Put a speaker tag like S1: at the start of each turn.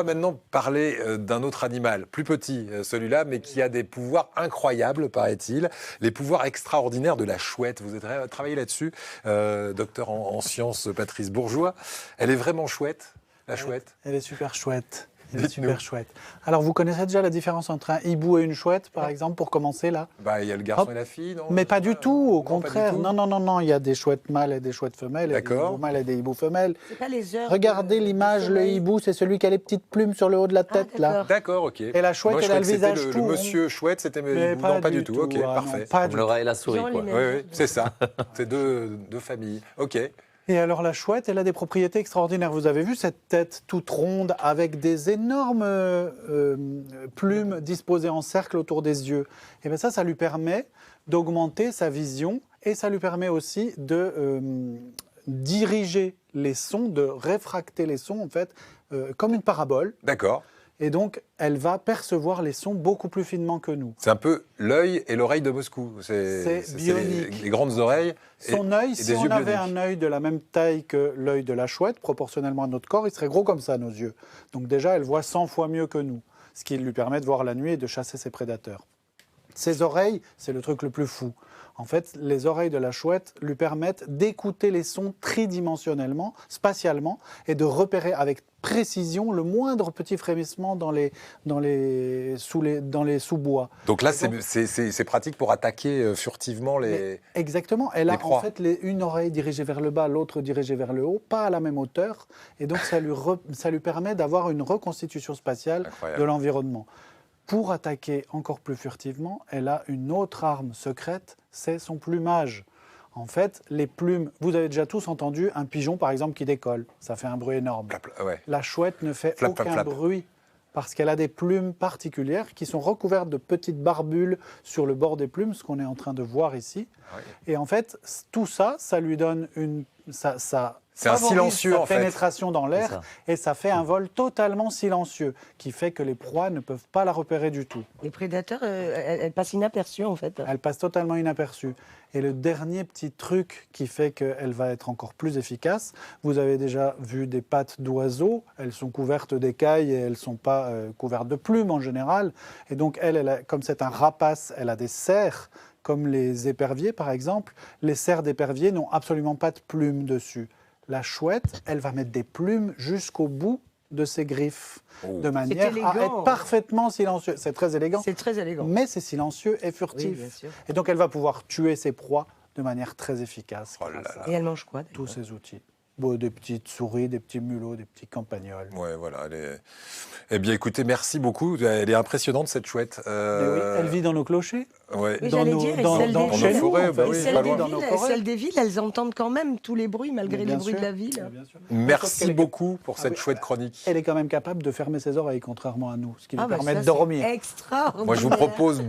S1: On va maintenant parler d'un autre animal, plus petit celui-là, mais qui a des pouvoirs incroyables, paraît-il. Les pouvoirs extraordinaires de la chouette. Vous avez travaillé là-dessus, docteur en sciences Patrice Bourgeois. Elle est vraiment chouette, la chouette?
S2: Elle est super chouette. Elle est super chouette. Alors, vous connaissez déjà la différence entre un hibou et une chouette, par exemple, pour commencer là?
S1: Bah, il y a le garçon et la fille, non?
S2: Mais pas du tout, au
S1: Non,
S2: contraire.
S1: pas du tout.
S2: Non, il y a des chouettes mâles et des chouettes femelles, et des hiboux mâles et des hiboux femelles.
S3: C'est pas les heures.
S2: Regardez l'image, le hibou, c'est celui qui a les petites plumes sur le haut de la tête, là.
S1: D'accord, ok.
S2: Et la chouette,
S1: Moi, je
S2: elle a le
S1: croyais que c'était
S2: visage
S1: le
S2: tout
S1: monsieur chouette, c'était
S2: Mais
S1: hibou. Non, pas du tout. Ok,
S2: ah non,
S1: parfait.
S2: pas
S4: Comme
S2: du
S4: le
S2: tout.
S4: rat et la souris, quoi.
S1: Oui, c'est ça. C'est deux familles. Ok.
S2: Et alors la chouette, elle a des propriétés extraordinaires. Vous avez vu cette tête toute ronde avec des énormes plumes disposées en cercle autour des yeux. Et bien ça lui permet d'augmenter sa vision et ça lui permet aussi de diriger les sons, de réfracter les sons en fait, comme une parabole.
S1: D'accord.
S2: Et donc, elle va percevoir les sons beaucoup plus finement que nous.
S1: C'est un peu l'œil et l'oreille de Moscou.
S2: C'est bionique.
S1: Les grandes oreilles.
S2: Son œil,
S1: et
S2: si
S1: des
S2: on
S1: yeux
S2: avait
S1: bioniques.
S2: un œil de la même taille que l'œil de la chouette, proportionnellement à notre corps, il serait gros comme ça, nos yeux. Donc déjà, elle voit 100 fois mieux que nous, ce qui lui permet de voir la nuit et de chasser ses prédateurs. Ses oreilles, c'est le truc le plus fou. En fait, les oreilles de la chouette lui permettent d'écouter les sons tridimensionnellement, spatialement, et de repérer avec précision le moindre petit frémissement dans les sous-bois.
S1: Donc là, c'est pratique pour attaquer furtivement les.
S2: Mais exactement. Elle a
S1: proies.
S2: en fait une oreille dirigée vers le bas, l'autre dirigée vers le haut, pas à la même hauteur. Et donc, ça lui permet d'avoir une reconstitution spatiale
S1: Incroyable.
S2: de l'environnement. Pour attaquer encore plus furtivement, elle a une autre arme secrète, c'est son plumage. En fait, les plumes, vous avez déjà tous entendu un pigeon, par exemple, qui décolle. Ça fait un bruit énorme.
S1: Ouais.
S2: La chouette ne fait
S1: Flap,
S2: aucun
S1: flap, flap.
S2: bruit parce qu'elle a des plumes particulières qui sont recouvertes de petites barbules sur le bord des plumes, ce qu'on est en train de voir ici.
S1: Ouais.
S2: Et en fait, tout ça, ça lui donne ça
S1: C'est un
S2: favorise
S1: silencieux,
S2: sa
S1: en fait.
S2: pénétration dans
S4: C'est
S2: l'air
S4: ça.
S2: et ça fait un vol totalement silencieux qui fait que les proies ne peuvent pas la repérer du tout.
S3: Les prédateurs, elles passent inaperçues en fait.
S2: Elle passe totalement inaperçue. Et le dernier petit truc qui fait qu'elle va être encore plus efficace, vous avez déjà vu des pattes d'oiseaux, elles sont couvertes d'écailles et elles ne sont pas couvertes de plumes en général. Et donc comme c'est un rapace, elle a des serres, comme les éperviers par exemple. Les serres d'épervier n'ont absolument pas de plumes dessus. La chouette, elle va mettre des plumes jusqu'au bout de ses griffes, de manière à
S3: élégant.
S2: être parfaitement silencieux. C'est très élégant.
S3: C'est très élégant.
S2: Mais c'est silencieux et
S3: Oui,
S2: furtif.
S3: bien sûr.
S2: Et donc elle va pouvoir tuer ses proies de manière très efficace.
S1: Oh là
S2: grâce à
S3: Et elle mange quoi
S2: tous ces outils. Bon, des petites souris, des petits mulots, des petits campagnols.
S1: Ouais, voilà. Eh bien, écoutez, merci beaucoup. Elle est impressionnante, cette chouette.
S2: Mais oui, elle vit dans nos clochers.
S1: Ouais.
S3: Oui,
S2: Dans
S3: j'allais
S2: nos-
S3: dire, et
S2: dans-
S3: celles
S2: dans
S3: des
S2: nos
S3: villes,
S1: forêts,
S2: nous,
S1: bah
S2: en
S1: oui,
S2: fait,
S3: celles
S1: pas
S3: des
S1: loin.
S2: dans nos
S3: villes,
S2: forêts.
S3: celles des villes, elles entendent quand même tous les bruits malgré
S2: Mais
S3: les
S2: bien
S3: bruits de
S2: sûr.
S3: la ville.
S2: Bien sûr.
S1: Merci beaucoup pour
S2: Ah
S1: cette
S2: oui,
S1: chouette chronique.
S2: Elle est quand même capable de fermer ses oreilles, contrairement à nous, ce qui lui
S3: Ah bah
S2: permet
S3: ça,
S2: de
S3: c'est
S2: dormir.
S3: extraordinaire.
S1: Moi, je vous propose